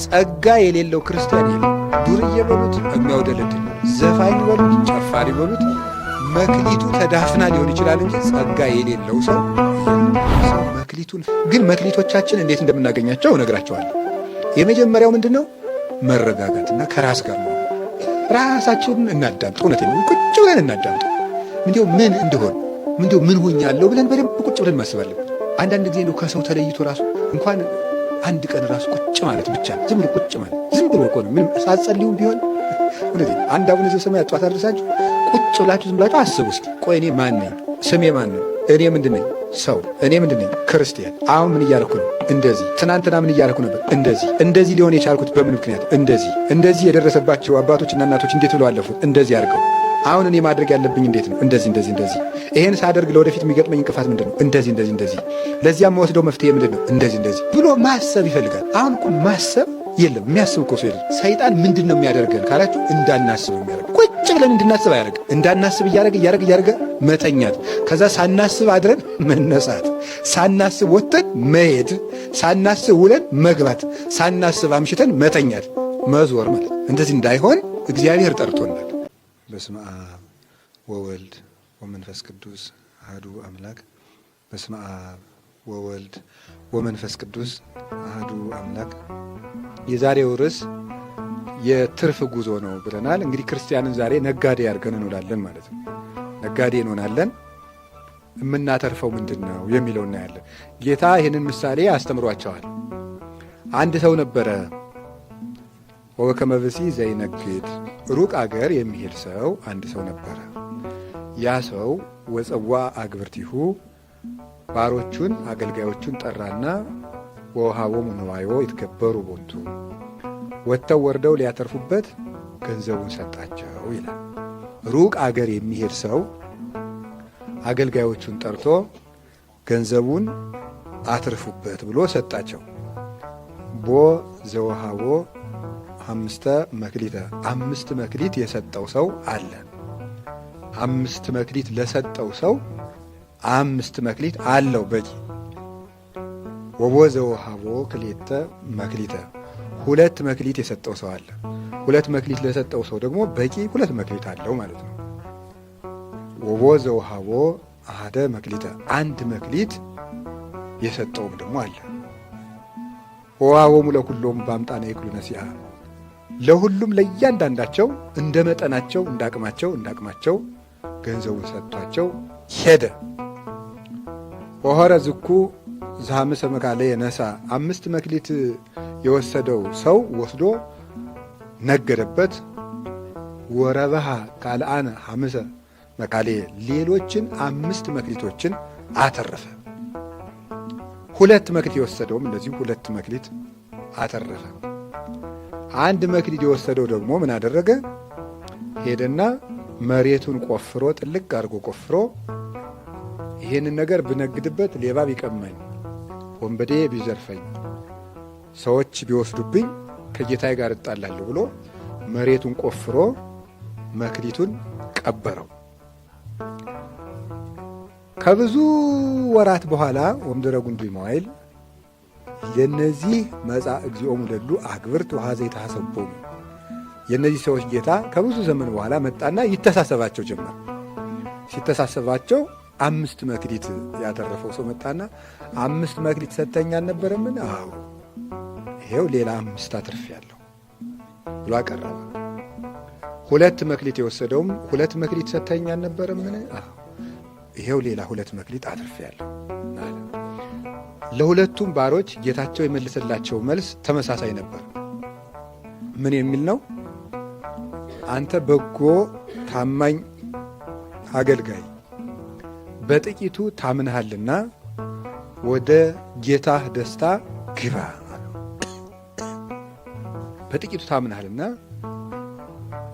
ጸጋ የሌለው ክርስቲያን የለም። ዱርዬ በሉት፣ የሚያውደለድል ዘፋኝ በሉት፣ ጨፋሪ በሉት፣ መክሊቱ ተዳፍና ሊሆን ይችላል እንጂ ጸጋ የሌለው ሰው መክሊቱን ግን መክሊቶቻችን እንዴት እንደምናገኛቸው እነግራቸዋለሁ። የመጀመሪያው ምንድነው? መረጋጋትና ከራስ ጋር ነው። ራሳችንን እናዳምጥ። እውነቴን ነው። ቁጭ ብለን እናዳምጥ። እንዲሁ ምን እንደሆን እንዲሁ ምን ሆኛለሁ ብለን በደንብ ቁጭ ብለን ማስባለን። አንዳንድ ጊዜ ነው ከሰው ተለይቶ ራሱ እንኳን አንድ ቀን ራሱ ቁጭ ማለት ብቻ ዝም ብሎ ቁጭ ማለት ዝም ብሎ እኮ ነው። ምንም ሳትጸልዩም ቢሆን እውነቴን አንድ አቡነ ዘበሰማያት ጧት አድርሳችሁ ቁጭ ብላችሁ ዝም ብላችሁ አስቡ እስኪ። ቆይ እኔ ማን ነኝ? ስሜ ማን ነው? እኔ ምንድን ነኝ? ሰው። እኔ ምንድን ነኝ? ክርስቲያን። አሁን ምን እያደረኩ ነው? እንደዚህ። ትናንትና ምን እያደረኩ ነበር? እንደዚህ ሊሆን የቻልኩት በምን ምክንያት? እንደዚህ የደረሰባቸው አባቶችና እናቶች እንዴት ብለው አለፉት? እንደዚህ አድርገው። አሁን እኔ ማድረግ ያለብኝ እንዴት ነው? እንደዚህ። ይሄን ሳደርግ ለወደፊት የሚገጥመኝ እንቅፋት ምንድን ነው? እንደዚህ። ለዚያም መወስደው መፍትሄ ምንድን ነው? እንደዚህ ብሎ ማሰብ ይፈልጋል። አሁን እኮ ማሰብ የለም። የሚያስብ እኮ ሰው የለም። ሰይጣን ምንድን ነው የሚያደርገን ካላችሁ፣ እንዳናስብ የሚያደርግ ቁጭ ብለን እንድናስብ አያደርግ። እንዳናስብ እያደረገ መተኛት፣ ከዛ ሳናስብ አድረን መነሳት፣ ሳናስብ ወጥተን መሄድ፣ ሳናስብ ውለን መግባት፣ ሳናስብ አምሽተን መተኛት፣ መዞር ማለት። እንደዚህ እንዳይሆን እግዚአብሔር ጠርቶናል። በስመ አብ ወወልድ ወመንፈስ ቅዱስ አሐዱ አምላክ። በስመ አብ ወወልድ ወመንፈስ ቅዱስ አሐዱ አምላክ። የዛሬው ርዕስ የትርፍ ጉዞ ነው ብለናል። እንግዲህ ክርስቲያንን ዛሬ ነጋዴ አድርገን እንውላለን ማለት ነው። ነጋዴ እንሆናለን። የምናተርፈው ምንድን ነው የሚለው እናያለን። ጌታ ይህንን ምሳሌ አስተምሯቸዋል። አንድ ሰው ነበረ፣ ወበከመ ብእሲ ዘይነግድ፣ ሩቅ አገር የሚሄድ ሰው አንድ ሰው ነበረ። ያ ሰው ወፀዋ አግብርቲሁ፣ ባሮቹን አገልጋዮቹን ጠራና ወውሃቦሙ ንዋዮ ይትገበሩ ቦቱ፣ ወጥተው ወርደው ሊያተርፉበት ገንዘቡን ሰጣቸው ይላል። ሩቅ አገር የሚሄድ ሰው አገልጋዮቹን ጠርቶ ገንዘቡን አትርፉበት ብሎ ሰጣቸው። ቦ ዘወሃቦ 5 መክሊተ፣ 5 መክሊት የሰጠው ሰው አለ። 5 መክሊት ለሰጠው ሰው 5 መክሊት አለው በቂ። ወቦ ዘወሃቦ ክልኤተ መክሊተ፣ 2 መክሊት የሰጠው ሰው አለ። 2 መክሊት ለሰጠው ሰው ደግሞ በቂ 2 መክሊት አለው ማለት ነው። ወቦ ዘወሃቦ አሐደ መክሊተ፣ 1 መክሊት የሰጠውም ደግሞ አለ። ወወሃቦሙ ለኩሎሙ በአምጣነ ይክሉ ነሲአ፣ ለሁሉም ለእያንዳንዳቸው እንደ መጠናቸው እንዳቅማቸው ገንዘቡን ሰጥቷቸው ሄደ። ወሖረ ዝኩ ዘሐምሰ መካለ የነሳ፣ 5 መክሊት የወሰደው ሰው ወስዶ ነገደበት። ወረበሃ ካልአነ 5 መካሌ፣ ሌሎችን 5 መክሊቶችን አተረፈ። 2 መክሊት የወሰደውም እንደዚሁ 2 መክሊት አተረፈ። 1 መክሊት የወሰደው ደግሞ ምን አደረገ? ሄደና መሬቱን ቆፍሮ ጥልቅ አድርጎ ቆፍሮ ይህንን ነገር ብነግድበት ሌባ ቢቀማኝ፣ ወንበዴ ቢዘርፈኝ፣ ሰዎች ቢወስዱብኝ ከጌታዬ ጋር እጣላለሁ ብሎ መሬቱን ቆፍሮ መክሊቱን ቀበረው። ከብዙ ወራት በኋላ ወምድረ ጉንዱ መዋይል የነዚህ መጻ እግዚኦሙ ለሉ አግብርት ወኀዘ ይተሐሰቦሙ፣ የነዚህ ሰዎች ጌታ ከብዙ ዘመን በኋላ መጣና ይተሳሰባቸው ጀመር። ሲተሳሰባቸው 5 መክሊት ያተረፈው ሰው መጣና 5 መክሊት ሰጥተኛ አልነበረምን? አዎ፣ ይሄው ሌላ 5 አትርፌያለሁ ብሎ አቀረበ። 2 መክሊት የወሰደውም 2 መክሊት ሰጥተኛ አልነበረምን? አዎ፣ ይሄው ሌላ 2 መክሊት አትርፌያለሁ አለ። ለሁለቱም ባሮች ጌታቸው የመለሰላቸው መልስ ተመሳሳይ ነበር። ምን የሚል ነው? አንተ በጎ ታማኝ አገልጋይ፣ በጥቂቱ ታምንሃልና ወደ ጌታህ ደስታ ግባ አለው። በጥቂቱ ታምንሃልና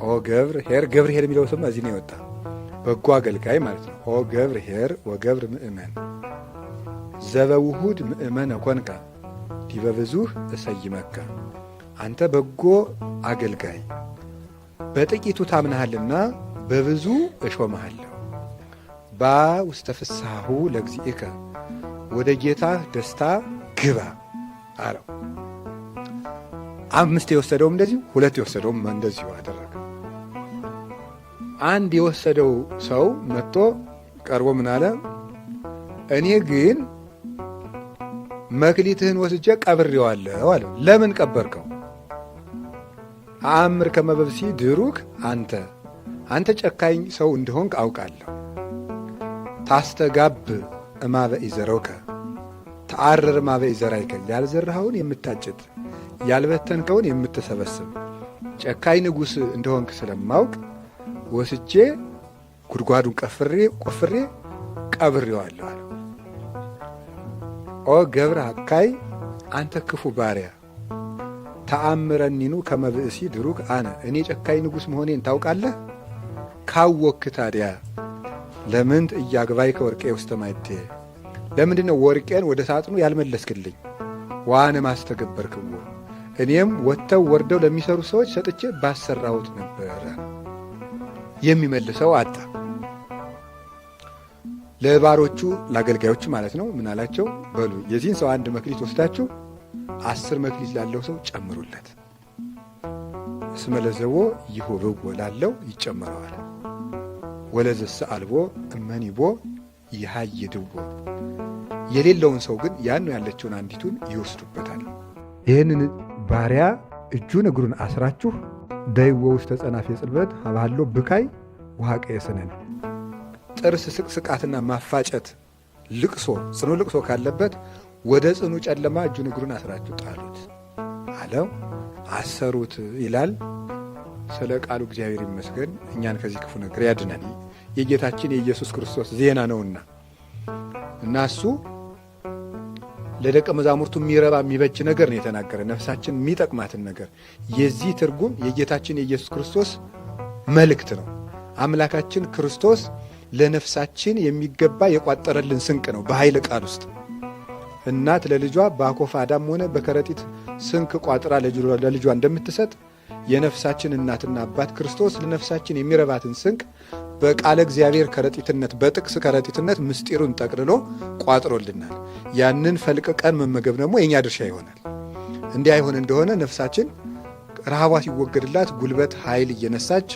ኦ ገብር ኄር፣ ገብር ኄር የሚለው ስም እዚህ ነው የወጣ። በጎ አገልጋይ ማለት ነው። ኦ ገብር ኄር ወገብር ምእመን ዘበውሁድ ምእመነ ኮንከ ዲበ ብዙኅ እሰይመከ። አንተ በጎ አገልጋይ በጥቂቱ ታምንሃልና በብዙ እሾመሃለሁ። ባ ውስተ ፍስሐሁ ለእግዚእከ፣ ወደ ጌታህ ደስታ ግባ አለው። 5 የወሰደውም እንደዚሁ፣ 2 የወሰደውም እንደዚሁ አደረገ። አንድ የወሰደው ሰው መጥቶ ቀርቦ ምን አለ? እኔ ግን መክሊትህን ወስጄ ቀብሬዋለሁ አለ። ለምን ቀበርከው? አእምር ከመ በብሲ ድሩክ አንተ ጨካኝ ሰው እንደሆንክ አውቃለሁ። ታስተጋብ እማበ ኢዘረውከ ተአረር እማበ ኢዘራይከ፣ ያልዘራኸውን የምታጭድ ያልበተንከውን የምትሰበስብ ጨካኝ ንጉሥ እንደሆንክ ስለማውቅ ወስጄ ጉድጓዱን ቆፍሬ ቀብሬዋለሁ አለ። ኦ ገብረ አካይ፣ አንተ ክፉ ባሪያ፣ ተአምረኒኑ ከመ ብእሲ ድሩክ አነ፣ እኔ ጨካኝ ንጉሥ መሆኔን ታውቃለህ? ካወክ ታዲያ ለምንት እያግባይከ ወርቄ ውስተ ማይቴ፣ ለምንድነው ወርቄን ወደ ሳጥኑ ያልመለስክልኝ? ዋነ ማስተገበርክዎ፣ እኔም ወጥተው ወርደው ለሚሰሩ ሰዎች ሰጥቼ ባሰራሁት ነበረ። የሚመልሰው አጣ። ለባሮቹ ለአገልጋዮቹ ማለት ነው ምን አላቸው? በሉ የዚህን ሰው 1 መክሊት ወስዳችሁ 10 መክሊት ላለው ሰው ጨምሩለት። እስመ ለዘቦ ይሁብዎ፣ ላለው ይጨመረዋል። ወለዘሰ አልቦ እመኒቦ ይሃይድዎ፣ የሌለውን ሰው ግን ያን ያለችውን አንዲቱን ይወስዱበታል። ይህንን ባሪያ እጁን እግሩን አስራችሁ ደይዎ ውስተ ጸናፌ ጽልበት ሀባሎ ብካይ ውሃ ቀየሰነን፣ ጥርስ ስቅስቃትና ማፋጨት ልቅሶ፣ ጽኑ ልቅሶ ካለበት ወደ ጽኑ ጨለማ እጁን እግሩን አስራችሁ ጣሉት አለው። አሰሩት ይላል። ስለ ቃሉ እግዚአብሔር ይመስገን። እኛን ከዚህ ክፉ ነገር ያድነን። የጌታችን የኢየሱስ ክርስቶስ ዜና ነውና እና እሱ ለደቀ መዛሙርቱ የሚረባ የሚበጅ ነገር ነው የተናገረ፣ ነፍሳችን የሚጠቅማትን ነገር። የዚህ ትርጉም የጌታችን የኢየሱስ ክርስቶስ መልእክት ነው። አምላካችን ክርስቶስ ለነፍሳችን የሚገባ የቋጠረልን ስንቅ ነው። በኃይለ ቃል ውስጥ እናት ለልጇ በአኮፋዳም ሆነ በከረጢት ስንቅ ቋጥራ ለልጇ እንደምትሰጥ የነፍሳችን እናትና አባት ክርስቶስ ለነፍሳችን የሚረባትን ስንቅ በቃለ እግዚአብሔር ከረጢትነት፣ በጥቅስ ከረጢትነት ምስጢሩን ጠቅልሎ ቋጥሮልናል። ያንን ፈልቅቀን መመገብ ደግሞ የእኛ ድርሻ ይሆናል። እንዲህ አይሆን እንደሆነ ነፍሳችን ረሃቧ ሲወገድላት ጉልበት ኃይል እየነሳች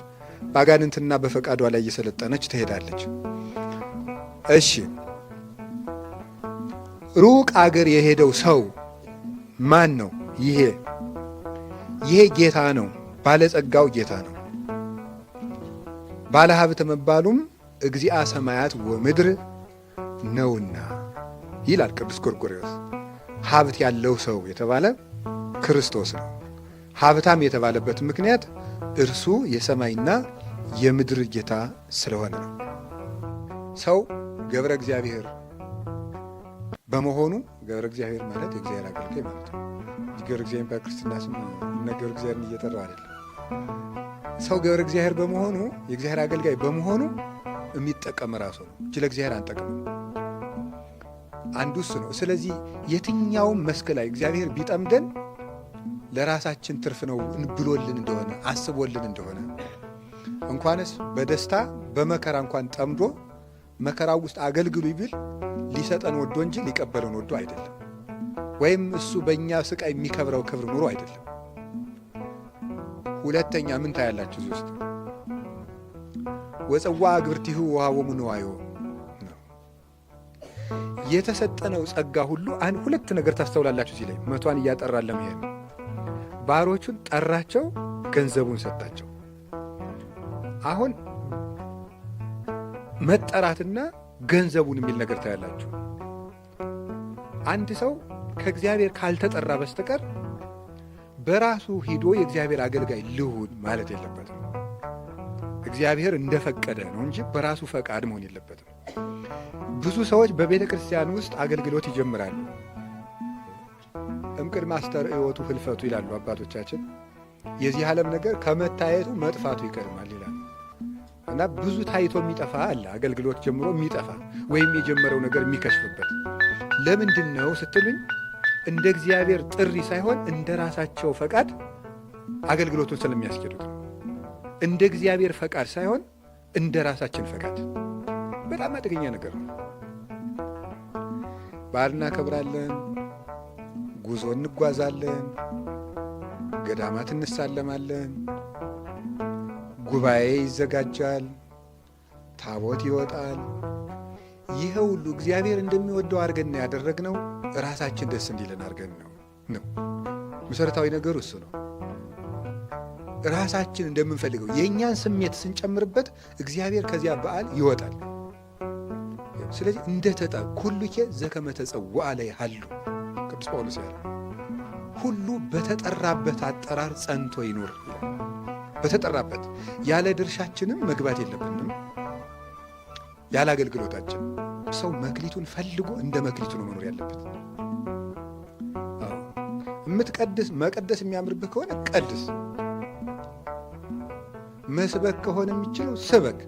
በአጋንንትና በፈቃዷ ላይ እየሰለጠነች ትሄዳለች። እሺ፣ ሩቅ አገር የሄደው ሰው ማን ነው? ይሄ ጌታ ነው። ባለጸጋው ጌታ ነው። ባለ ሀብት መባሉም እግዚአ ሰማያት ወምድር ነውና ይላል ቅዱስ ጎርጎርዮስ። ሀብት ያለው ሰው የተባለ ክርስቶስ ነው። ሀብታም የተባለበት ምክንያት እርሱ የሰማይና የምድር ጌታ ስለሆነ ነው። ሰው ገብረ እግዚአብሔር በመሆኑ ገብረ እግዚአብሔር ማለት የእግዚአብሔር አገልጋይ ማለት ነው። ገብረ እግዚአብሔር በክርስትና ስም ገብረ እግዚአብሔርን እየጠራው አይደለም። ሰው ገብረ እግዚአብሔር በመሆኑ የእግዚአብሔር አገልጋይ በመሆኑ የሚጠቀም ራሱ ነው እንጂ ለእግዚአብሔር አንጠቅምም። አንዱ እሱ ነው። ስለዚህ የትኛውም መስክ ላይ እግዚአብሔር ቢጠምደን ለራሳችን ትርፍ ነው ብሎልን እንደሆነ አስቦልን እንደሆነ እንኳንስ በደስታ በመከራ እንኳን ጠምዶ መከራው ውስጥ አገልግሉ ቢል ሊሰጠን ወዶ እንጂ ሊቀበለን ወዶ አይደለም። ወይም እሱ በእኛ ስቃይ የሚከብረው ክብር ኑሮ አይደለም። ሁለተኛ ምን ታያላችሁ እዚህ ውስጥ? ወፀዋ ግብርቲሁ ወሀቦሙ ንዋዮ ነው የተሰጠነው ጸጋ ሁሉ። አንድ ሁለት ነገር ታስተውላላችሁ እዚህ ላይ። መቷን እያጠራ ለመሄድ ባሮቹን ጠራቸው፣ ገንዘቡን ሰጣቸው። አሁን መጠራትና ገንዘቡን የሚል ነገር ታያላችሁ። አንድ ሰው ከእግዚአብሔር ካልተጠራ በስተቀር በራሱ ሂዶ የእግዚአብሔር አገልጋይ ልሁን ማለት የለበትም። እግዚአብሔር እንደፈቀደ ነው እንጂ በራሱ ፈቃድ መሆን የለበትም። ብዙ ሰዎች በቤተ ክርስቲያን ውስጥ አገልግሎት ይጀምራሉ። እምቅድመ አስተርእዮቱ ህልፈቱ ይላሉ አባቶቻችን። የዚህ ዓለም ነገር ከመታየቱ መጥፋቱ ይቀድማል ይላሉ። እና ብዙ ታይቶ የሚጠፋ አለ፣ አገልግሎት ጀምሮ የሚጠፋ ወይም የጀመረው ነገር የሚከሽፍበት። ለምንድን ነው ስትሉኝ፣ እንደ እግዚአብሔር ጥሪ ሳይሆን እንደ ራሳቸው ፈቃድ አገልግሎቱን ስለሚያስኬዱት ነው። እንደ እግዚአብሔር ፈቃድ ሳይሆን እንደ ራሳችን ፈቃድ። በጣም አደገኛ ነገር ነው። በዓል እናከብራለን፣ ጉዞ እንጓዛለን፣ ገዳማት እንሳለማለን፣ ጉባኤ ይዘጋጃል፣ ታቦት ይወጣል። ይሄ ሁሉ እግዚአብሔር እንደሚወደው አድርገን ያደረግነው ራሳችን ደስ እንዲለን አድርገን ነው። መሰረታዊ ነገሩ እሱ ነው። ራሳችን እንደምንፈልገው የእኛን ስሜት ስንጨምርበት እግዚአብሔር ከዚያ በዓል ይወጣል። ስለዚህ እንደተጣ ኩሉኬ ዘከመ ተጸውዐ ለይሃሉ ቅዱስ ጳውሎስ ያለ ሁሉ በተጠራበት አጠራር ጸንቶ ይኑር። በተጠራበት ያለ ድርሻችንም መግባት የለብንም። ያለ አገልግሎታችን ሰው መክሊቱን ፈልጎ እንደ መክሊቱ ነው መኖር ያለበት። የምትቀድስ መቀደስ የሚያምርብህ ከሆነ ቀድስ፣ መስበክ ከሆነ የሚችለው ስበክ፣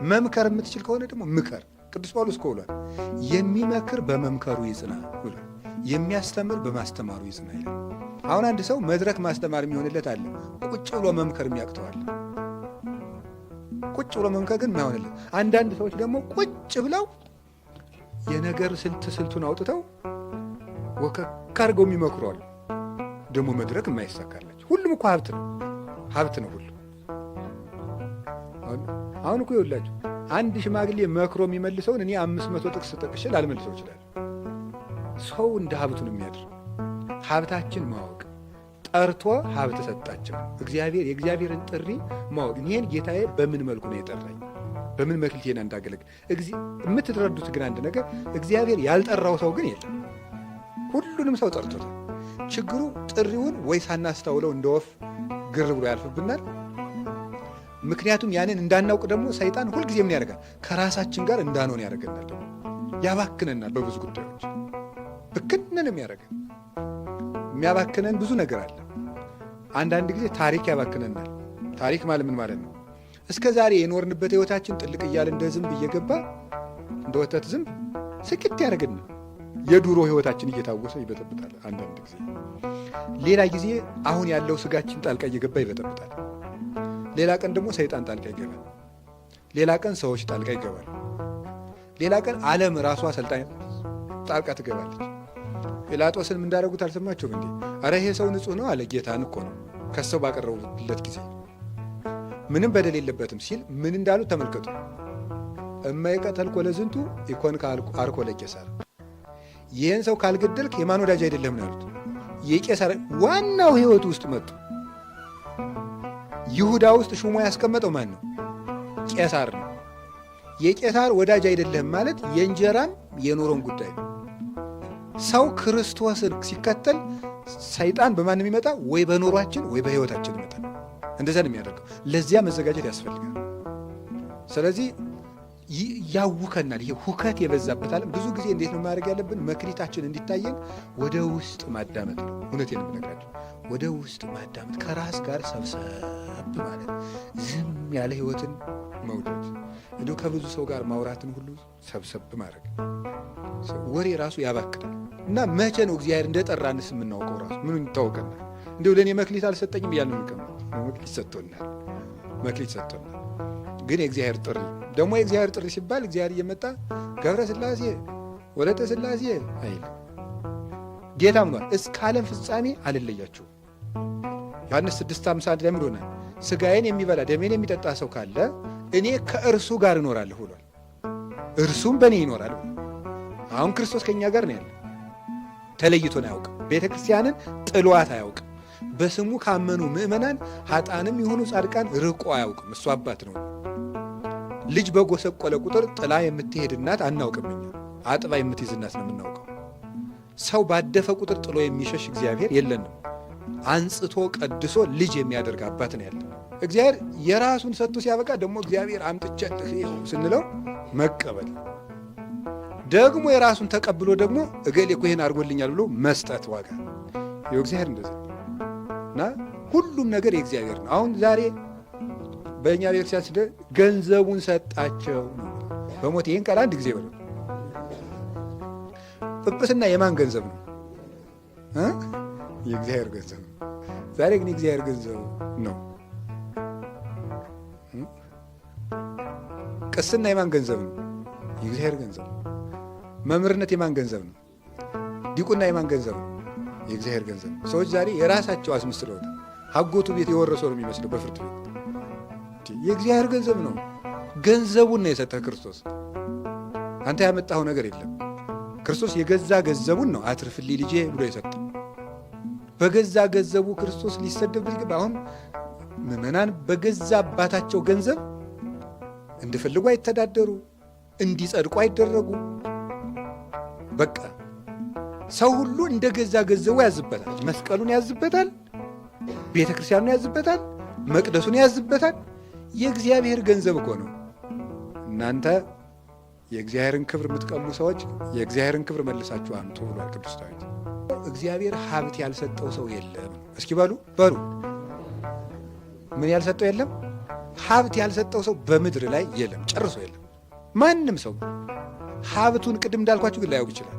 መምከር የምትችል ከሆነ ደግሞ ምከር። ቅዱስ ጳውሎስ እኮ ብሏል፣ የሚመክር በመምከሩ ይጽና ብሏል፣ የሚያስተምር በማስተማሩ ይጽና ይላል። አሁን አንድ ሰው መድረክ ማስተማር የሚሆንለት አለ፣ ቁጭ ብሎ መምከር የሚያቅተዋል። ቁጭ ብሎ መምከር ግን የማይሆንለት። አንዳንድ ሰዎች ደግሞ ቁጭ ብለው የነገር ስልቱን አውጥተው ወከክ አድርገው የሚመክሯል። ደግሞ መድረክ የማይሳካላቸው። ሁሉም እኮ ሀብት ነው ሁሉ። አሁን እኮ ይኸውላችሁ አንድ ሽማግሌ መክሮ የሚመልሰውን እኔ 500 ጥቅስ ጠቅሼ ላልመልሰው ይችላል። ሰው እንደ ሀብቱን የሚያድር ሀብታችን ማወቅ፣ ጠርቶ ሀብት ሰጣቸው። የእግዚአብሔርን ጥሪ ማወቅ። ይህን ጌታዬ በምን መልኩ ነው የጠራኝ፣ በምን መክሊቴን እንዳገለግል የምትረዱት ግን አንድ ነገር፣ እግዚአብሔር ያልጠራው ሰው ግን የለም። ሁሉንም ሰው ጠርቶታል። ችግሩ ጥሪውን ወይ ሳናስተውለው እንደ ወፍ ግር ብሎ ያልፍብናል። ምክንያቱም ያንን እንዳናውቅ ደግሞ ሰይጣን ሁልጊዜ ምን ያደርጋል? ከራሳችን ጋር እንዳንሆን ያደርገናል። ደግሞ ያባክነናል። በብዙ ጉዳዮች ብክንን የሚያደርገን የሚያባክነን ብዙ ነገር አለ። አንዳንድ ጊዜ ታሪክ ያባክነናል። ታሪክ ማለት ምን ማለት ነው? እስከ ዛሬ የኖርንበት ሕይወታችን ጥልቅ እያለ እንደ ዝንብ እየገባ እንደ ወተት ዝንብ ስቅት ያደርገናል። የዱሮ ሕይወታችን እየታወሰ ይበጠብጣል። አንዳንድ ጊዜ ሌላ ጊዜ አሁን ያለው ስጋችን ጣልቃ እየገባ ይበጠብጣል። ሌላ ቀን ደግሞ ሰይጣን ጣልቃ ይገባል። ሌላ ቀን ሰዎች ጣልቃ ይገባል። ሌላ ቀን ዓለም ራሷ አሰልጣኝ ጣልቃ ትገባለች። ጲላጦስን ምን እንዳደረጉት አልሰማችሁም እንዴ? አረ ይሄ ሰው ንጹሕ ነው አለ። ጌታን እኮ ነው ከሰው ባቀረቡለት ጊዜ ምንም በደል የለበትም ሲል ምን እንዳሉት ተመልከቱ። እማይቀተልኮ ለዝንቱ ኢኮንከ አርኮ ለቄሳር፣ ይህን ሰው ካልገደልክ የማን ወዳጅ አይደለም ነው ያሉት። የቄሳር ዋናው ሕይወቱ ውስጥ መጡ። ይሁዳ ውስጥ ሹሞ ያስቀመጠው ማን ነው? ቄሳር ነው። የቄሳር ወዳጅ አይደለም ማለት የእንጀራም የኑሮን ጉዳይ ነው። ሰው ክርስቶስን ሲከተል ሰይጣን በማን የሚመጣ? ወይ በኑሯችን ወይ በሕይወታችን ይመጣል። እንደዛ ነው የሚያደርገው። ለዚያ መዘጋጀት ያስፈልጋል። ስለዚህ ያውከናል። ይሄ ሁከት የበዛበት ዓለም ብዙ ጊዜ እንዴት ነው ማድረግ ያለብን? መክሊታችን እንዲታየን ወደ ውስጥ ማዳመጥ ነው። እውነቴን ነው የምነግራቸው። ወደ ውስጥ ማዳመጥ፣ ከራስ ጋር ሰብሰብ ማለት፣ ዝም ያለ ሕይወትን መውደድ፣ እንዲሁ ከብዙ ሰው ጋር ማውራትን ሁሉ ሰብሰብ ማድረግ። ወሬ ራሱ ያባክናል። እና መቼ ነው እግዚአብሔር እንደጠራንስ የምናውቀው? ራሱ ምኑ ይታወቀናል? እንዲሁ ለእኔ መክሊት አልሰጠኝም እያልን እንቀመጥ። መክሊት ሰጥቶናል። መክሊት ሰጥቶናል። ግን የእግዚአብሔር ጥሪ ደግሞ የእግዚአብሔር ጥሪ ሲባል እግዚአብሔር እየመጣ ገብረ ሥላሴ ወለተ ሥላሴ አይል። ጌታ ምኗል? እስከ ዓለም ፍጻሜ አልለያችሁም። ዮሐንስ 6:51 ላይ ምን ሆናል? ሥጋዬን የሚበላ ደሜን የሚጠጣ ሰው ካለ እኔ ከእርሱ ጋር እኖራለሁ ብሏል። እርሱም በእኔ ይኖራል ብሏል። አሁን ክርስቶስ ከእኛ ጋር ነው ያለ። ተለይቶን አያውቅም። ቤተ ክርስቲያንን ጥሏት አያውቅም። በስሙ ካመኑ ምእመናን ኃጥአንም የሆኑ ጻድቃን ርቆ አያውቅም። እሱ አባት ነው። ልጅ በጎሰቆለ ቁጥር ጥላ የምትሄድ እናት አናውቅም። እኛ አጥባ የምትይዝ እናት ነው የምናውቀው። ሰው ባደፈ ቁጥር ጥሎ የሚሸሽ እግዚአብሔር የለንም። አንጽቶ ቀድሶ ልጅ የሚያደርግ አባት ነው ያለን። እግዚአብሔር የራሱን ሰጥቶ ሲያበቃ ደግሞ እግዚአብሔር አምጥቼልህ ይኸው ስንለው መቀበል፣ ደግሞ የራሱን ተቀብሎ ደግሞ እገሌ እኮ ይሄን አድርጎልኛል ብሎ መስጠት ዋጋ ይኸው እግዚአብሔር እንደዚህ እና ሁሉም ነገር የእግዚአብሔር ነው። አሁን ዛሬ በእኛ ቤተክርስቲያን ስለ ገንዘቡን ሰጣቸው በሞት ይህን ቃል አንድ ጊዜ በለው። ጵጵስና የማን ገንዘብ ነው? የእግዚአብሔር ገንዘብ ነው። ዛሬ ግን የእግዚአብሔር ገንዘብ ነው። ቅስና የማን ገንዘብ ነው? የእግዚአብሔር ገንዘብ ነው። መምህርነት የማን ገንዘብ ነው? ዲቁና የማን ገንዘብ ነው? የእግዚአብሔር ገንዘብ ነው። ሰዎች ዛሬ የራሳቸው አስመስለውታል። አጎቱ ቤት የወረሰው ነው የሚመስለው በፍርድ ቤት። የእግዚአብሔር ገንዘብ ነው። ገንዘቡን ነው የሰጠህ ክርስቶስ። አንተ ያመጣኸው ነገር የለም። ክርስቶስ የገዛ ገንዘቡን ነው አትርፍልኝ ልጄ ብሎ የሰጠው። በገዛ ገንዘቡ ክርስቶስ ሊሰደብ ይገባ። አሁን ምዕመናን በገዛ አባታቸው ገንዘብ እንዲፈልጉ አይተዳደሩ፣ እንዲጸድቁ አይደረጉ። በቃ ሰው ሁሉ እንደ ገዛ ገንዘቡ ያዝበታል። መስቀሉን ያዝበታል፣ ቤተ ክርስቲያኑን ያዝበታል፣ መቅደሱን ያዝበታል። የእግዚአብሔር ገንዘብ እኮ ነው። እናንተ የእግዚአብሔርን ክብር የምትቀሙ ሰዎች የእግዚአብሔርን ክብር መልሳችሁ አምጡ ብሏል ቅዱስ ዳዊት። እግዚአብሔር ሀብት ያልሰጠው ሰው የለም። እስኪ በሉ ምን ያልሰጠው የለም? ሀብት ያልሰጠው ሰው በምድር ላይ የለም፣ ጨርሶ የለም። ማንም ሰው ሀብቱን ቅድም እንዳልኳችሁ ግን ላያውቅ ይችላል።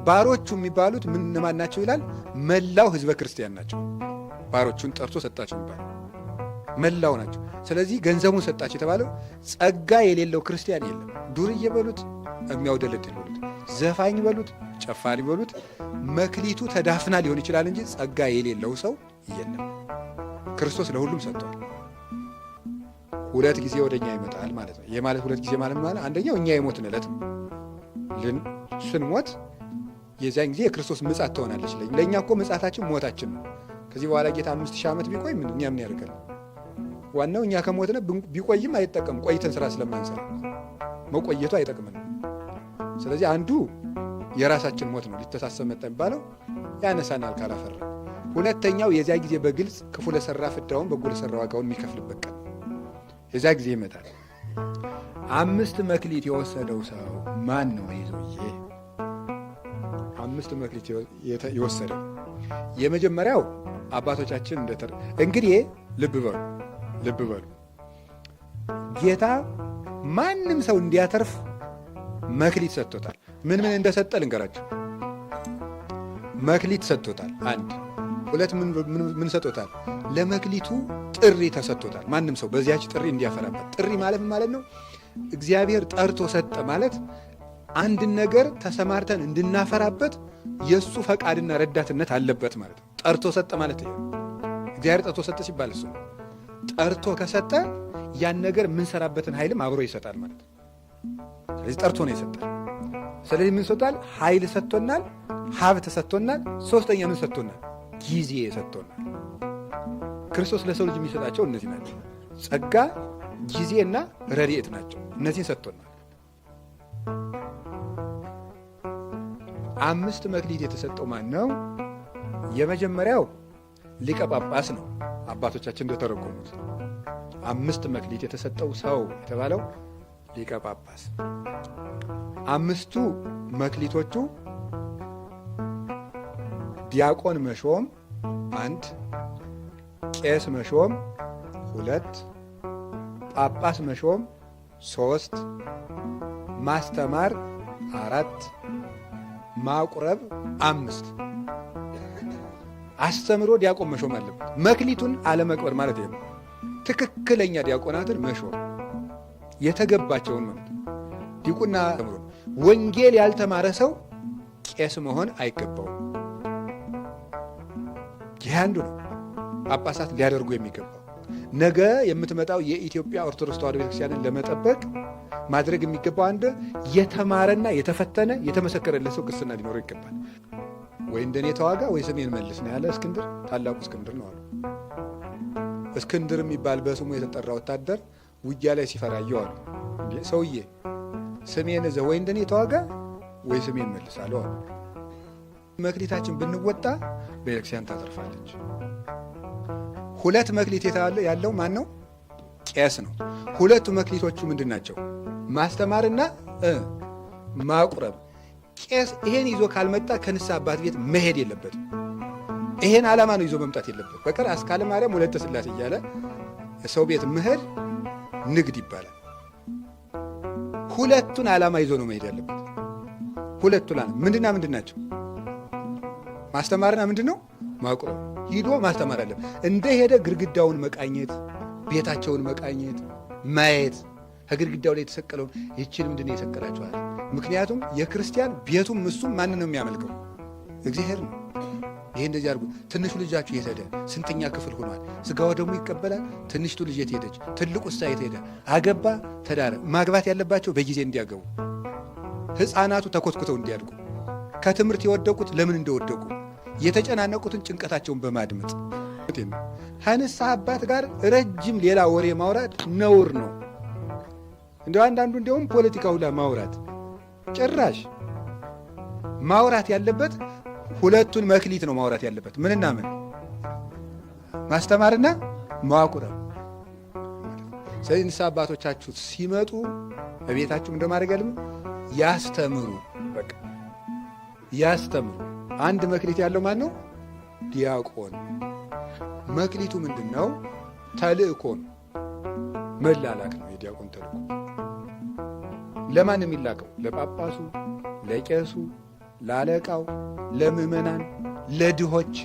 ባሮቹ የሚባሉት ማን ናቸው ይላል? መላው ህዝበ ክርስቲያን ናቸው። ባሮቹን ጠርቶ ሰጣቸው የሚባለው መላው ናቸው። ስለዚህ ገንዘቡን ሰጣቸው የተባለው ጸጋ የሌለው ክርስቲያን የለም። ዱርዬ በሉት፣ የሚያውደለድል በሉት፣ ዘፋኝ በሉት፣ ጨፋሪ በሉት፣ መክሊቱ ተዳፍና ሊሆን ይችላል እንጂ ጸጋ የሌለው ሰው የለም። ክርስቶስ ለሁሉም ሰጥቷል። ሁለት ጊዜ ወደኛ ይመጣል ማለት ነው። ይህ ማለት ሁለት ጊዜ ማለት አንደኛው እኛ የሞትን ዕለት ነው። ስንሞት የዚያን ጊዜ የክርስቶስ ምጽአት ትሆናለች። ለእኛ እኮ ምጽአታችን ሞታችን ነው። ከዚህ በኋላ ጌታ 5000 ዓመት ቢቆይ እኛ ምን ያደርጋል? ዋናው እኛ ከሞትነ ቢቆይም አይጠቀም፣ ቆይተን ስራ ስለማንሰራ መቆየቱ አይጠቅምንም። ስለዚህ አንዱ የራሳችን ሞት ነው። ሊተሳሰብ መጣ የሚባለው ያነሳናል ካላፈራ። ሁለተኛው የዚያ ጊዜ በግልጽ ክፉ ለሰራ ፍዳውን በጎ ለሰራ ዋጋውን የሚከፍልበት ቀን የዚያ ጊዜ ይመጣል። 5 መክሊት የወሰደው ሰው ማን ነው? ይዞዬ 5 መክሊት የወሰደው የመጀመሪያው አባቶቻችን እንግዲህ ልብ በሉ ጌታ ማንም ሰው እንዲያተርፍ መክሊት ሰጥቶታል። ምን እንደሰጠ ልንገራችሁ። መክሊት ሰጥቶታል። 1 2 ምን ሰጥቶታል? ለመክሊቱ ጥሪ ተሰጥቶታል። ማንም ሰው በዚያች ጥሪ እንዲያፈራበት። ጥሪ ማለት ምን ማለት ነው? እግዚአብሔር ጠርቶ ሰጠ ማለት አንድን ነገር ተሰማርተን እንድናፈራበት የእሱ ፈቃድና ረዳትነት አለበት ማለት ነው። ጠርቶ ሰጠ ማለት ይሄ። እግዚአብሔር ጠርቶ ሰጠ ሲባል እሱ ጠርቶ ከሰጠ ያን ነገር የምንሰራበትን ኃይልም አብሮ ይሰጣል ማለት ነው። ስለዚህ ጠርቶ ነው የሰጠን። ስለዚህ ምን ሰጥቷል? ኃይል ሰጥቶናል፣ ሀብት ሰጥቶናል። ሶስተኛ ምን ሰጥቶናል? ጊዜ ሰጥቶናል። ክርስቶስ ለሰው ልጅ የሚሰጣቸው እነዚህ ናቸው። ጸጋ፣ ጊዜና ረድኤት ናቸው። እነዚህን ሰጥቶናል። 5 መክሊት የተሰጠው ማን ነው? የመጀመሪያው ሊቀ ጳጳስ ነው። አባቶቻችን እንደተረጎሙት 5 መክሊት የተሰጠው ሰው የተባለው ሊቀ ጳጳስ። 5ቱ መክሊቶቹ ዲያቆን መሾም 1፣ ቄስ መሾም 2፣ ጳጳስ መሾም 3፣ ማስተማር 4፣ ማቁረብ 5። አስተምሮ ዲያቆን መሾም አለበት። መክሊቱን አለመቅበር ማለት ይሄ ነው። ትክክለኛ ዲያቆናትን መሾም የተገባቸውን ማለት ዲቁና ተምሮ ወንጌል ያልተማረ ሰው ቄስ መሆን አይገባውም። ይህ አንዱ ነው ጳጳሳት ሊያደርጉ የሚገባው። ነገ የምትመጣው የኢትዮጵያ ኦርቶዶክስ ተዋሕዶ ቤተክርስቲያንን ለመጠበቅ ማድረግ የሚገባው አንድ የተማረና የተፈተነ የተመሰከረለት ሰው ክርስትና ሊኖረው ይገባል። ወይ እንደኔ ተዋጋ ወይ ስሜን መልስ ነው ያለ እስክንድር። ታላቁ እስክንድር ነው አሉ። እስክንድር የሚባል በስሙ የተጠራ ወታደር ውጊያ ላይ ሲፈራየው አሉ፣ ሰውዬ ስሜን እዘህ ወይ እንደኔ ተዋጋ ወይ ስሜን መልስ አለው አሉ። መክሊታችን ብንወጣ ቤተክርስቲያን ታተርፋለች። 2 መክሊት ያለው ማን ነው? ቄስ ነው። 2ቱ መክሊቶቹ ምንድን ናቸው? ማስተማርና ማቁረብ። ቄስ ይሄን ይዞ ካልመጣ ከንስሐ አባት ቤት መሄድ የለበትም። ይሄን ዓላማ ነው ይዞ መምጣት የለበት። በቀር አስካለ ማርያም ወለተ ሥላሴ እያለ ሰው ቤት መሄድ ንግድ ይባላል። 2ቱን ዓላማ ይዞ ነው መሄድ ያለበት። 2ቱ ምንድና ምንድን ናቸው? ማስተማርና ምንድን ነው? ማቁረብ። ሂዶ ማስተማር አለ። እንደ ሄደ ግድግዳውን መቃኘት፣ ቤታቸውን መቃኘት፣ ማየት፣ ከግድግዳው ላይ የተሰቀለውን ይችን ምንድን ነው የሰቀላችኋል? ምክንያቱም የክርስቲያን ቤቱም እሱም ማንን ነው የሚያመልከው? እግዚአብሔር ነው። ይሄ እንደዚህ አድርጉ። ትንሹ ልጃችሁ የት ሄደ? ስንተኛ ክፍል ሆኗል? ስጋው ደግሞ ይቀበላል? ትንሽቱ ልጅ የት ሄደች? ትልቁ እሳ የት ሄደ? አገባ? ተዳረ? ማግባት ያለባቸው በጊዜ እንዲያገቡ፣ ሕፃናቱ ተኮትኩተው እንዲያድጉ፣ ከትምህርት የወደቁት ለምን እንደወደቁ የተጨናነቁትን ጭንቀታቸውን በማድመጥ ከንስሐ አባት ጋር ረጅም ሌላ ወሬ ማውራት ነውር ነው። እንደው አንዳንዱ እንዲያውም ፖለቲካ ሁላ ማውራት ጭራሽ ማውራት ያለበት ሁለቱን መክሊት ነው ማውራት ያለበት። ምንና ምን? ማስተማርና ማቁረብ። ስለዚህ ንስሐ አባቶቻችሁ ሲመጡ በቤታችሁ እንደማድረግ ያለም ያስተምሩ። በቃ ያስተምሩ። አንድ መክሊት ያለው ማን ነው? ዲያቆን። መክሊቱ ምንድን ነው? ተልእኮ ነው፣ መላላክ ነው። የዲያቆን ተልእኮ ለማን የሚላከው? ለጳጳሱ፣ ለቄሱ፣ ለአለቃው፣ ለምዕመናን፣ ለድሆች፣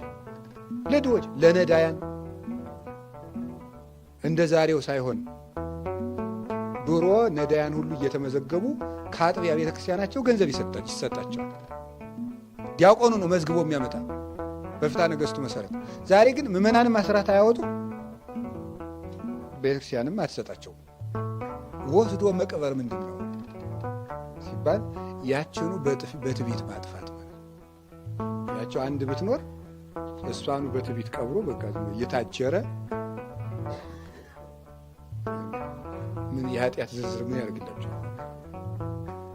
ለነዳያን። እንደ ዛሬው ሳይሆን ድሮ ነዳያን ሁሉ እየተመዘገቡ ከአጥቢያ ቤተ ክርስቲያናቸው ገንዘብ ይሰጣቸዋል። ዲያቆኑ ነው መዝግቦ የሚያመጣ በፍትሐ ነገሥቱ መሰረት። ዛሬ ግን ምዕመናንም አስራት አያወጡ፣ ቤተ ክርስቲያንም አትሰጣቸው። ወስዶ መቅበር ምንድን ነው ሲባል ያችኑ በትዕቢት ማጥፋት ማለት ያቸው አንድ ብትኖር እሷኑ በትዕቢት ቀብሮ በቃ እየታጀረ ምን የኃጢአት ዝርዝር ምን ያደርግላቸው?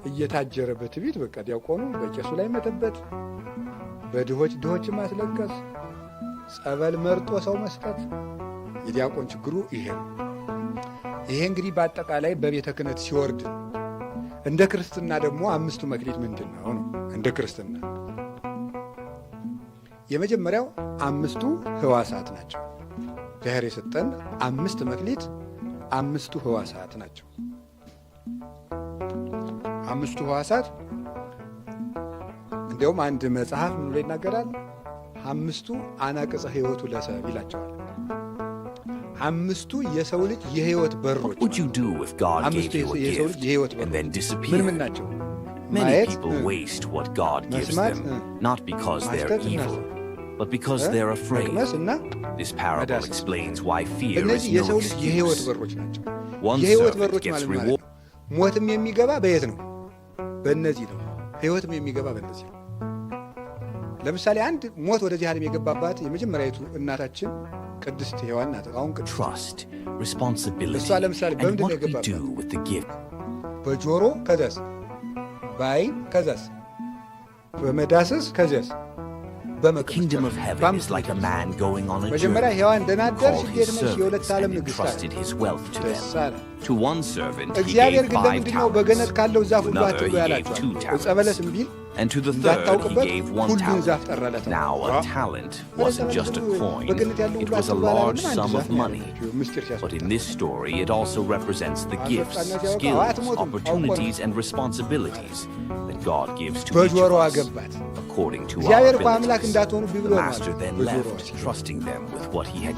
እየታጀረ በትዕቢት በቃ ዲያቆኑ በቄሱ ላይ መተበት፣ በድሆች ማስለቀስ፣ ጸበል መርጦ ሰው መስጠት። የዲያቆን ችግሩ ይሄ ነው። ይሄ እንግዲህ በአጠቃላይ በቤተ ክህነት ሲወርድ። እንደ ክርስትና ደግሞ አምስቱ መክሊት ምንድን ነው ነው? እንደ ክርስትና የመጀመሪያው አምስቱ ሕዋሳት ናቸው። እግዚአብሔር የሰጠን አምስት መክሊት አምስቱ ሕዋሳት ናቸው። አምስቱ ሕዋሳት እንዲያውም አንድ መጽሐፍ ምን ብሎ ይናገራል? አምስቱ አናቅጸ ሕይወቱ ለሰብ ይላቸዋል። አምስቱ የሰው ልጅ የሕይወት በሮች። አምስቱ የሰው ልጅ የሕይወት በሮች ምን ናቸው? ማየት፣ መስማት፣ መቅመስ እና መዳሰስ። እነዚህ የሰው ልጅ የሕይወት በሮች ናቸው። የሕይወት በሮች ማለት ነው። ሞትም የሚገባ በየት ነው? በእነዚህ ነው። ሕይወትም የሚገባ በእነዚህ ነው። ለምሳሌ አንድ ሞት ወደዚህ ዓለም የገባባት የመጀመሪያዊቱ እናታችን ቅድስት ሔዋን ናት። አሁን እሷ ለምሳሌ በምንድን ነው የገባባት? በጆሮ ከዛስ፣ በዓይን ከዛስ፣ በመዳሰስ ከዚያስ፣ በመቅመስ። መጀመሪያ ሔዋን ደህና አደርሽ እንዴት ነሽ የሁለት ዓለም ንግሥት አለ። ደስ አለ። እግዚአብሔር ግን ለምንድን ነው በገነት ካለው ዛፍ ሁሉ አትብሉ ያላቸዋል? ዕፀ በለስ እምቢ እንዳታውቅበት ሁሉን ዛፍ ጠራለት። በገነት ያለው ሁሉ አትብሉ አላለም? ምስጢር በጆሮዋ ገባት። እግዚአብሔር እኮ አምላክ እንዳትሆኑ ቢብሎ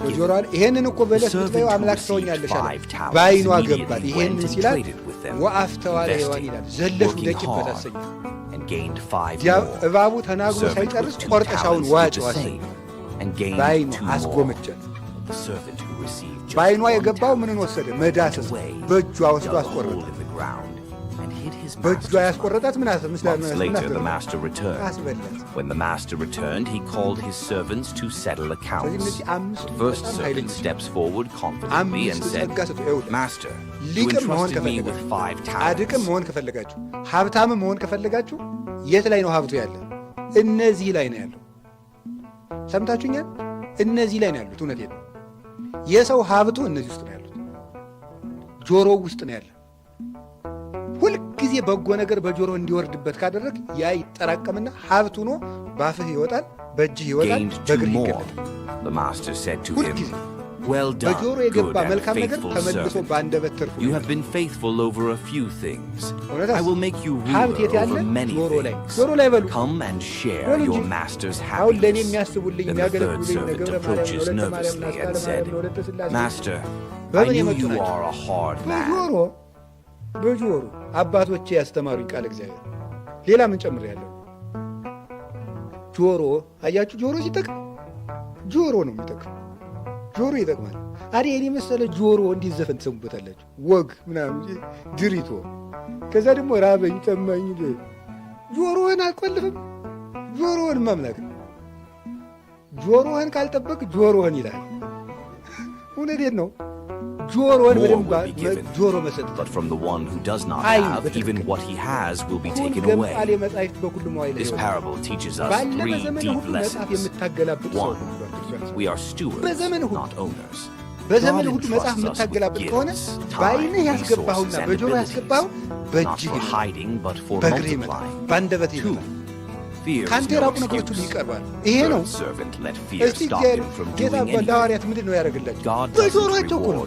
በጆሮዋ ይሄንን እኮ በለስ ብትበይው አምላክ ትሆኛለሽ አለ። በዓይኗ ገባት። ይሄንን ሲላት ወአፍተዋ ለሔዋን ይላል። ዘለሹ ደቂበት አሰኘ። እባቡ ተናግሮ ሳይጨርስ ቆርጠሻውን ዋጭው አሰኘ። በዓይኗ አስጎመጀት። በዓይኗ የገባው ምንን ወሰደ? መዳሰስ። በእጇ ወስዶ አስቆረጠ። በእጇ ያስቆረጣት ምን አስበላት? When the master returned, he called his servants to settle accounts. The first servant steps forward confidently and said, Master, you entrusted me with 5 talents. አድቅም መሆን ከፈለጋችሁ፣ ሀብታም መሆን ከፈለጋችሁ የት ላይ ነው ሀብቱ ያለ? እነዚህ ላይ ነው ያለው። ሰምታችሁኛል? እነዚህ ላይ ነው ያሉት። እውነቴን ነው። የሰው ሀብቱ እነዚህ ውስጥ ነው ያሉት። ጆሮው ውስጥ ነው ያለ። ሁልጊዜ በጎ ነገር በጆሮ እንዲወርድበት ካደረግ ያ ይጠራቀምና ሀብቱ ሆኖ ባፍህ ይወጣል፣ በእጅህ ይወጣል፣ በእግርህ ይገለጣል። ሁልጊዜ በጆሮ የገባ መልካም ነገር ተመልሶ በአንደበት ተርፎ You have been faithful over a few things. I will make you ሀብት የት ruler ያለ? over many ጆሮ ላይ በሉ። Come and share your master's አሁን ለእኔ happiness. የሚያስቡልኝ Then the third የሚያገለግሉኝ servant ገብረ ማርያም፣ approaches ወለተ ማርያም፣ nervously ናስካለ and said, ማርያም፣ ወለተ ሥላሴ Master, I በምን knew የመጡ you ናቸው? are a hard man. በጆሮ አባቶቼ ያስተማሩኝ ቃል እግዚአብሔር። ሌላ ምን ጨምሬያለሁ? ጆሮ አያችሁ፣ ጆሮ ሲጠቅም ጆሮ ነው የሚጠቅም። ጆሮ ይጠቅማል። አዲያ እኔ መሰለ ጆሮ እንዲዘፈን ትሰሙበታላችሁ፣ ወግ ምናምን ድሪቶ። ከዛ ደግሞ ራበኝ ጠማኝ። ጆሮህን አልቆልፍም። ጆሮህን ማምላክ ጆሮህን ካልጠበቅ ጆሮህን ይላል። እውነቴን ነው። ጆሮህን በደንብ ጆሮ መሰጠት። But from the one who does not have, even what he has will be taken away. This parable teaches us 3 deep lessons. 1. We are stewards, not owners. በዘመን ሁሉ መጽሐፍ የምታገላብጥ ከሆነ በዓይንህ ያስገባሁና በጆሮ ያስገባሁ በእጅህ በእግርህ ይመጣል፣ በአንደበትህ ይመጣል። ከአንተ የራቁ ነገሮች ሁሉ ይቀርባሉ። ይሄ ነው። እስቲ ጌታ ለሐዋርያት ምንድን ነው ያደረግላቸው? በጆሮአቸው እኮ ነው።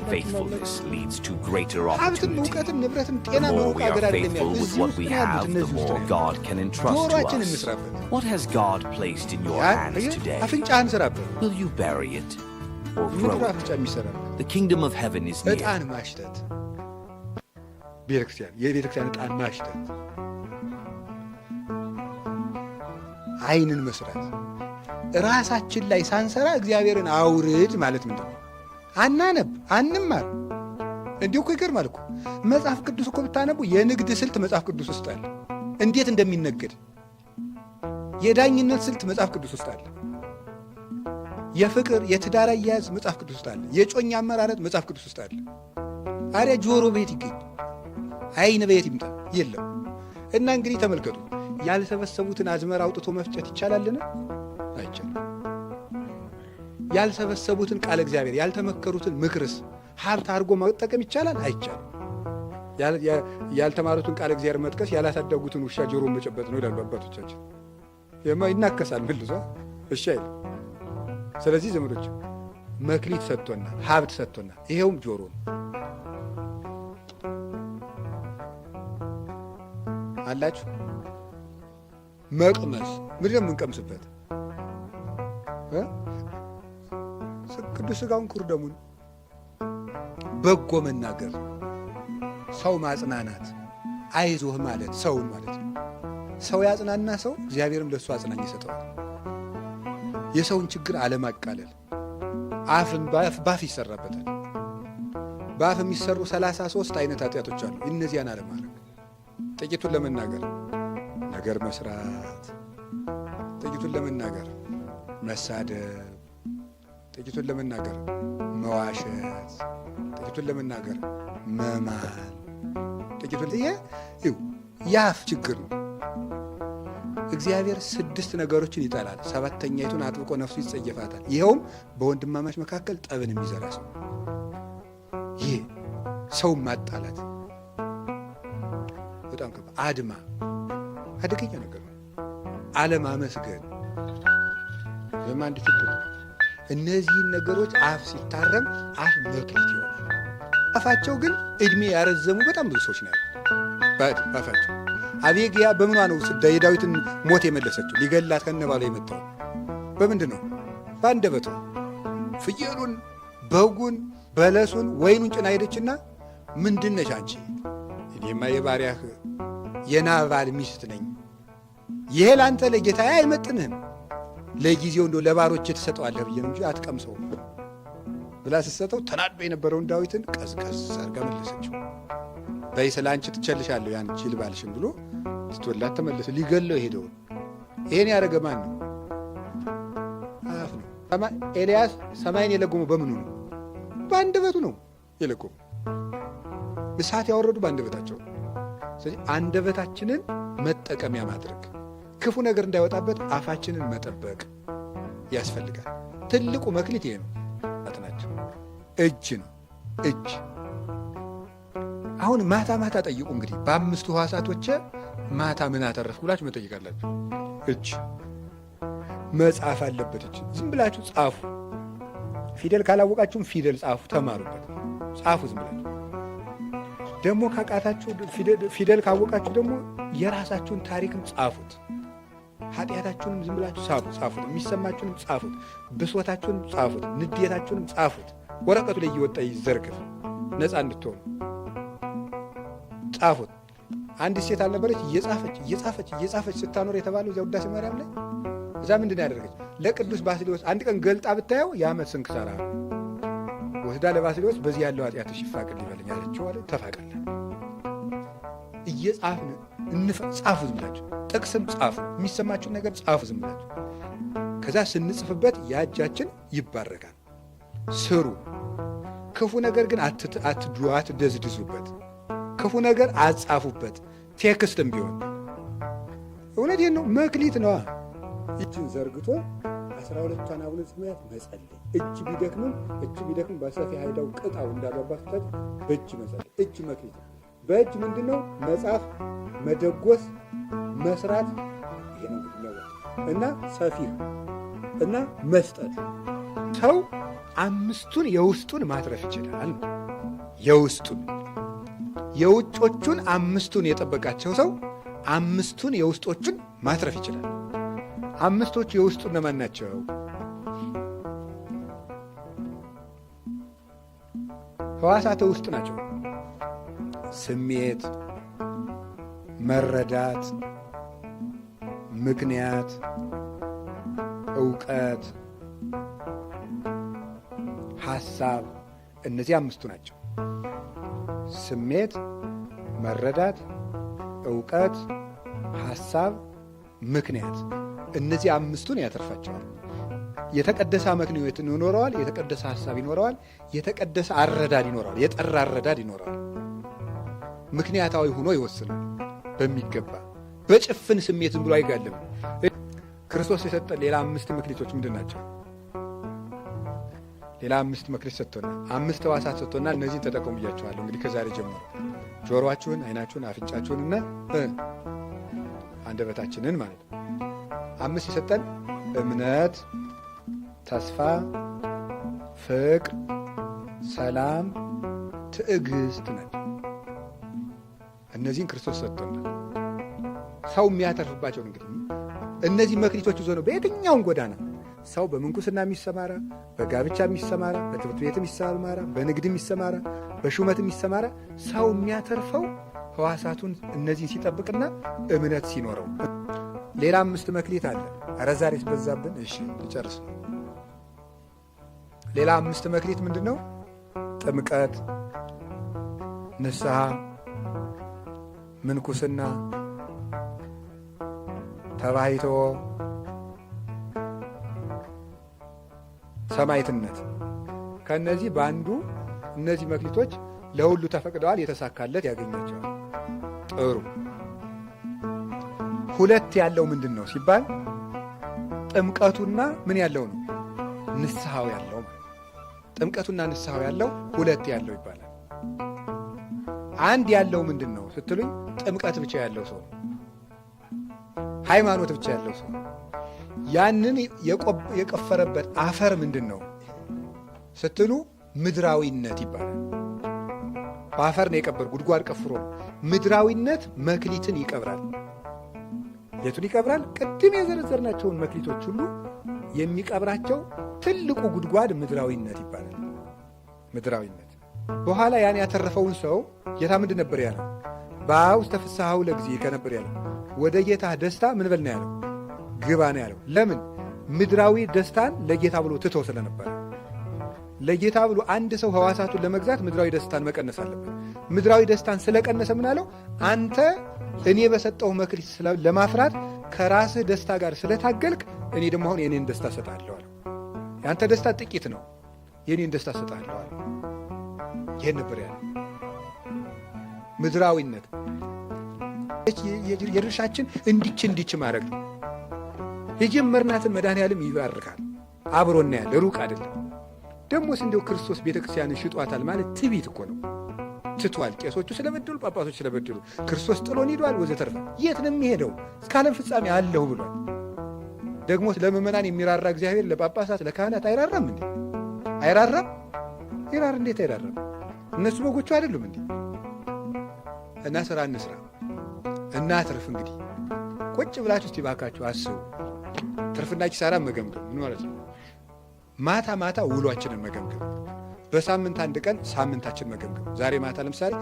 Faithfulness leads to greater ሀብትም opportunity. እውቀትም ንብረትም ጤና The more በሩቅ we are አገር አይደለም faithful ያሉት፣ with እዚህ what ውስጥ we ነው ያሉት። have, the እነዚህ ውስጥ more ነው። God can entrust to ጆሮአችንን us. እንስራበት። What has God placed in your hands today? አፍንጫህን ስራበት። Will you bury it or ምድር grow it? አፍንጫ የሚሰራበት The kingdom of heaven is near. ዕጣን ማሽተት፣ ቤተክርስቲያን የቤተክርስቲያን ዕጣን ማሽተት፣ ዓይንን መስራት፣ ራሳችን ላይ ሳንሰራ እግዚአብሔርን አውርድ ማለት ምንድን ነው? አናነብ፣ አንማር። እንዲሁ እኮ ይገርማል እኮ መጽሐፍ ቅዱስ እኮ ብታነቡ የንግድ ስልት መጽሐፍ ቅዱስ ውስጥ አለ። እንዴት እንደሚነገድ የዳኝነት ስልት መጽሐፍ ቅዱስ ውስጥ አለ። የፍቅር የትዳር አያያዝ መጽሐፍ ቅዱስ ውስጥ አለ። የጮኛ አመራረጥ መጽሐፍ ቅዱስ ውስጥ አለ። አሪያ ጆሮ በየት ይገኝ? ዓይን በየት ይምጣ? የለም። እና እንግዲህ ተመልከቱ፣ ያልሰበሰቡትን አዝመራ አውጥቶ መፍጨት ይቻላልን? አይቻልም። ያልሰበሰቡትን ቃለ እግዚአብሔር ያልተመከሩትን ምክርስ ሀብት አድርጎ መጠቀም ይቻላል? አይቻልም። ያልተማሩትን ቃለ እግዚአብሔር መጥቀስ ያላሳደጉትን ውሻ ጆሮ መጨበጥ ነው ይላሉ አባቶቻችን። ይናከሳል መልሶ እሺ አይልም። ስለዚህ ዘመዶች መክሊት ሰጥቶናል፣ ሀብት ሰጥቶናል። ይሄውም ጆሮ ነው። አላችሁ መቅመስ ምንድን ነው የምንቀምስበት? ቅዱስ ሥጋውን ክቡር ደሙን፣ በጎ መናገር፣ ሰው ማጽናናት፣ አይዞህ ማለት ሰውን ማለት ነው። ሰው ያጽናና ሰው እግዚአብሔርም ለእሱ አጽናኝ ይሰጠዋል። የሰውን ችግር አለማቃለል። አፍም ባፍ ይሰራበታል። በአፍ የሚሰሩ 33 አይነት ኃጢአቶች አሉ። እነዚያን አለማድረግ፣ ጥቂቱን ለመናገር ነገር መስራት፣ ጥቂቱን ለመናገር መሳደብ፣ ጥቂቱን ለመናገር መዋሸት፣ ጥቂቱን ለመናገር መማል፣ ጥቂቱን የአፍ ችግር ነው። እግዚአብሔር 6 ነገሮችን ይጠላል፣ 7ተኛይቱን አጥብቆ ነፍሱ ይጸየፋታል። ይኸውም በወንድማማች መካከል ጠብን የሚዘራ ሰው። ይህ ሰው ማጣላት በጣም አድማ አደገኛ ነገር ነው። አለማመስገን በማንድ ችግር። እነዚህን ነገሮች አፍ ሲታረም አፍ መክሊት ይሆናል። አፋቸው ግን እድሜ ያረዘሙ በጣም ብዙ ሰዎች ነው ያሉት አፋቸው። አቤግያ በምኗ ነው የዳዊትን ሞት የመለሰችው? ሊገላት ከነባሏ የመጣው በምንድን ነው? በአንደበቷ። ፍየሉን፣ በጉን፣ በለሱን፣ ወይኑን ጭና ሄደችና ምንድን ነሽ አንቺ? እኔማ የባሪያህ የናባል ሚስት ነኝ። ይሄ ለአንተ ለጌታዬ አይመጥንህም። ለጊዜው እንደው ለባሮች ትሰጠዋለህ ብዬ ነው እንጂ አትቀምሰውም ብላ ስትሰጠው ተናዶ የነበረውን ዳዊትን ቀዝቀዝ አድርጋ መለሰችው። በይ ስለ አንቺ ትቸልሻለሁ ያን ጅል ባልሽን ብሎ ትቶላት ተመለሰ። ሊገለው ሄደውን ይሄን ያደረገ ማን ነው? አፍ ነው። ኤልያስ ሰማይን የለጎመው በምኑ ነው? በአንደበቱ ነው የለጎመው። እሳት ያወረዱ በአንደበታቸው። ስለዚህ አንደበታችንን መጠቀሚያ ማድረግ፣ ክፉ ነገር እንዳይወጣበት አፋችንን መጠበቅ ያስፈልጋል። ትልቁ መክሊት ይሄ ነው። ናቸው እጅ ነው። እጅ አሁን ማታ ማታ ጠይቁ እንግዲህ በ5 ሕዋሳቶቼ ማታ ምን አተረፍኩ ብላችሁ መጠይቃላችሁ። እጅ መጻፍ አለበት። እጅ ዝም ብላችሁ ጻፉ። ፊደል ካላወቃችሁም ፊደል ጻፉ፣ ተማሩበት፣ ጻፉ ዝም ብላችሁ። ደግሞ ካቃታችሁ ፊደል ካወቃችሁ ደግሞ የራሳችሁን ታሪክም ጻፉት። ኃጢአታችሁንም ዝም ብላችሁ ጻፉት። የሚሰማችሁንም ጻፉት። ብሶታችሁንም ጻፉት። ንዴታችሁንም ጻፉት። ወረቀቱ ላይ እየወጣ ይዘርግፍ፣ ነፃ እንድትሆኑ ጻፉት። አንዲት ሴት አልነበረች እየጻፈች ስታኖር የተባለው እዚያ ውዳሴ ማርያም ላይ። እዛ ምንድን ያደረገች? ለቅዱስ ባስልዮስ አንድ ቀን ገልጣ ብታየው የዓመት ስንክሳር ወስዳ ለባስልዮስ በዚህ ያለው ኃጢአትሽ ይፋቅል ይበለኝ አለችው አለ። ተፋቀለ። እየጻፍን ጻፉ ዝም ብላችሁ፣ ጥቅስም ጻፉ፣ የሚሰማችሁን ነገር ጻፉ ዝም ብላችሁ። ከዛ ስንጽፍበት የእጃችን ይባረካል። ስሩ። ክፉ ነገር ግን አትደዝድዙበት። ክፉ ነገር አጻፉበት። ቴክስትም ቢሆን እውነቴን ነው። መክሊት ነዋ። እጅን ዘርግቶ 12ቷን አቡነ ዘበሰማያት መጸለይ። እጅ ቢደክም በሰፊ ሀይዳው ቅጣው እንዳባባፍታት በእጅ መጸለይ። እጅ መክሊት ነው። በእጅ ምንድን ነው? መጻፍ፣ መደጎስ፣ መስራት። ይሄ ነው እና ሰፊህ እና መስጠት። ሰው 5ቱን የውስጡን ማትረፍ ይችላል። የውስጡን የውጮቹን 5ቱን የጠበቃቸው ሰው 5ቱን የውስጦቹን ማትረፍ ይችላል። 5ቶቹ የውስጡ እነማን ናቸው? ሕዋሳተ ውስጥ ናቸው። ስሜት፣ መረዳት፣ ምክንያት፣ ዕውቀት፣ ሐሳብ። እነዚህ 5ቱ ናቸው። ስሜት፣ መረዳት፣ ዕውቀት፣ ሐሳብ፣ ምክንያት። እነዚህ 5ቱን ያተርፋቸዋል። የተቀደሰ አመክንዮት ይኖረዋል። የተቀደሰ ሐሳብ ይኖረዋል። የተቀደሰ አረዳድ ይኖረዋል። የጠራ አረዳድ ይኖረዋል። ምክንያታዊ ሆኖ ይወስናል በሚገባ። በጭፍን ስሜት ዝም ብሎ አይጋልም። ክርስቶስ የሰጠን ሌላ 5 መክሊቶች ምንድን ናቸው? ሌላ 5 መክሊት ሰጥቶናል። 5 ሕዋሳት ሰጥቶናል። እነዚህን ተጠቀሙ ብያችኋለሁ። እንግዲህ ከዛሬ ጀምሮ ጆሮአችሁን፣ ዓይናችሁን፣ አፍንጫችሁንና አንደበታችንን ማለት ነው። 5 የሰጠን እምነት፣ ተስፋ፣ ፍቅር፣ ሰላም፣ ትዕግስት ናቸው። እነዚህን ክርስቶስ ሰጥቶናል። ሰው የሚያተርፍባቸውን እንግዲህ እነዚህ መክሊቶች ይዞ ነው በየትኛውም ጎዳና ሰው በምንኩስና የሚሰማራ፣ በጋብቻ የሚሰማራ፣ በትምህርት ቤት የሚሰማራ፣ በንግድ የሚሰማራ፣ በሹመት የሚሰማራ ሰው የሚያተርፈው ሕዋሳቱን እነዚህን ሲጠብቅና እምነት ሲኖረው። ሌላ 5 መክሊት አለ። ኧረ ዛሬስ በዛብን። እሺ ልጨርስ ነው። ሌላ 5 መክሊት ምንድን ነው? ጥምቀት፣ ንስሐ፣ ምንኩስና፣ ተባይቶ፣ ሰማዕትነት። ከእነዚህ በአንዱ እነዚህ መክሊቶች ለሁሉ ተፈቅደዋል። የተሳካለት ያገኛቸዋል። ጥሩ። 2 ያለው ምንድን ነው ሲባል ጥምቀቱና ምን ያለው ነው? ንስሐው ያለው ማለት። ጥምቀቱና ንስሐው ያለው 2 ያለው ይባላል። 1 ያለው ምንድን ነው ስትሉኝ ጥምቀት ብቻ ያለው ሰው፣ ሃይማኖት ብቻ ያለው ሰው። ያንን የቆፈረበት አፈር ምንድን ነው ስትሉ ምድራዊነት ይባላል። በአፈር ነው የቀበር፣ ጉድጓድ ቀፍሮ። ምድራዊነት መክሊትን ይቀብራል። የቱን ይቀብራል? ቅድም የዘረዘርናቸውን መክሊቶች ሁሉ የሚቀብራቸው ትልቁ ጉድጓድ ምድራዊነት ይባላል። ምድራዊነት። በኋላ ያን ያተረፈውን ሰው ጌታ ምንድን ነበር ያለው? በውስተ ፍሥሓሁ ለእግዚእከ ነበር ያለው። ወደ ጌታ ደስታ ምን በል ነው ያለው? ግባ ነው ያለው። ለምን? ምድራዊ ደስታን ለጌታ ብሎ ትቶ ስለነበረ። ለጌታ ብሎ አንድ ሰው ሕዋሳቱን ለመግዛት ምድራዊ ደስታን መቀነስ አለበት። ምድራዊ ደስታን ስለቀነሰ ምን አለው? አንተ እኔ በሰጠው መክሊት ለማፍራት ከራስህ ደስታ ጋር ስለታገልክ እኔ ደግሞ አሁን የኔን ደስታ ሰጣለሁ አለ። የአንተ ደስታ ጥቂት ነው፣ የኔን ደስታ ሰጣለሁ አለ። ይህን ነበር ያለ ምድራዊነት። የድርሻችን እንዲች ማድረግ ነው። የጀመርናትን መድኃኔዓለም ይባርካል። አብሮና ያለ ሩቅ አይደለም። ደሞስ እንዲያው ክርስቶስ ቤተክርስቲያንን ሽጧታል ማለት ትዕቢት እኮ ነው። ትቷል። ቄሶቹ ስለበደሉ፣ ጳጳሶች ስለበደሉ ክርስቶስ ጥሎን ሄዷል ወዘተርፈ። የት ነው የሚሄደው? እስከ ዓለም ፍጻሜ አለሁ ብሏል። ደግሞስ ለምእመናን የሚራራ እግዚአብሔር ለጳጳሳት ለካህናት አይራራም እንዴ? አይራራም? ይራር። እንዴት አይራራም? እነሱ በጎቹ አይደሉም እንዴ? እና ስራ እንስራ እና ትርፍ። እንግዲህ ቁጭ ብላችሁ እስቲ ባካችሁ አስቡ። ትርፍና ኪሳራ መገምገም ምን ማለት ነው? ማታ ማታ ውሏችንን መገምገም፣ በሳምንት 1 ቀን ሳምንታችን መገምገም። ዛሬ ማታ ለምሳሌ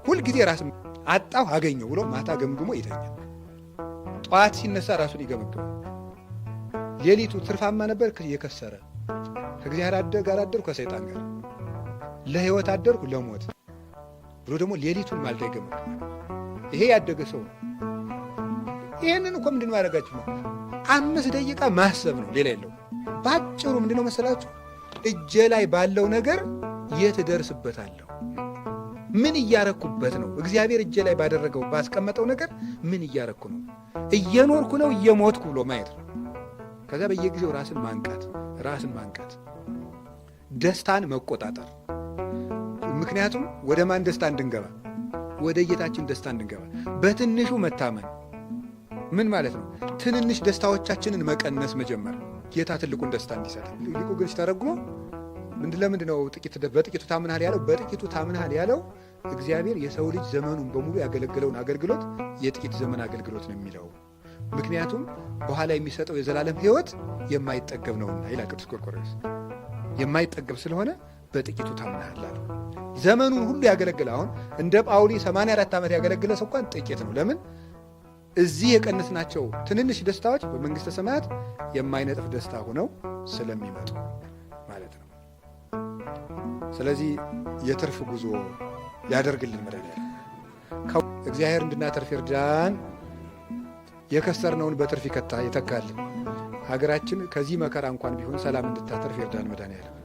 ሁልጊዜ ራስ አጣሁ አገኘሁ ብሎ ማታ ገምግሞ ይተኛል። ጠዋት ሲነሳ ራሱን ይገመግማል። ሌሊቱ ትርፋማ ነበር የከሰረ፣ ከእግዚአብሔር ጋር አደርኩ ከሰይጣን ጋር፣ ለሕይወት አደርኩ ለሞት ብሎ ደግሞ ሌሊቱን ማልዳ ይገመግማል። ይሄ ያደገ ሰው ነው። ይህንን እኮ ምንድን ማድረጋችሁ ነው? 5 ደቂቃ ማሰብ ነው፣ ሌላ የለው። ባጭሩ ምንድን ነው መሰላችሁ? እጄ ላይ ባለው ነገር የት እደርስበታለሁ? ምን እያረኩበት ነው? እግዚአብሔር እጄ ላይ ባደረገው ባስቀመጠው ነገር ምን እያረኩ ነው? እየኖርኩ ነው እየሞትኩ ብሎ ማየት ነው። ከዛ በየጊዜው ራስን ማንቃት፣ ደስታን መቆጣጠር። ምክንያቱም ወደ ማን ደስታ እንድንገባ? ወደ ጌታችን ደስታ እንድንገባ። በትንሹ መታመን ምን ማለት ነው? ትንንሽ ደስታዎቻችንን መቀነስ መጀመር፣ ጌታ ትልቁን ደስታ እንዲሰጥ። ሊቁ ግን ሲተረጉመው ለምንድን ነው በጥቂቱ ታምናል ያለው? በጥቂቱ ታምናል ያለው እግዚአብሔር የሰው ልጅ ዘመኑን በሙሉ ያገለገለውን አገልግሎት የጥቂት ዘመን አገልግሎት ነው የሚለው። ምክንያቱም በኋላ የሚሰጠው የዘላለም ሕይወት የማይጠገብ ነውና ይላል ቅዱስ ጎርጎርዮስ። የማይጠገብ ስለሆነ በጥቂቱ ታምናል አለው። ዘመኑን ሁሉ ያገለግለ። አሁን እንደ ጳውሊ 84 ዓመት ያገለግለ ሰው እንኳን ጥቂት ነው። ለምን? እዚህ የቀነስናቸው ትንንሽ ደስታዎች በመንግሥተ ሰማያት የማይነጥፍ ደስታ ሆነው ስለሚመጡ ማለት ነው። ስለዚህ የትርፍ ጉዞ ያደርግልን መድኃኒዓለም። እግዚአብሔር እንድናተርፍ ይርዳን። የከሰርነውን በትርፍ ይተካልን። ሀገራችን ከዚህ መከራ እንኳን ቢሆን ሰላም እንድታተርፍ ይርዳን መድኃኒዓለም።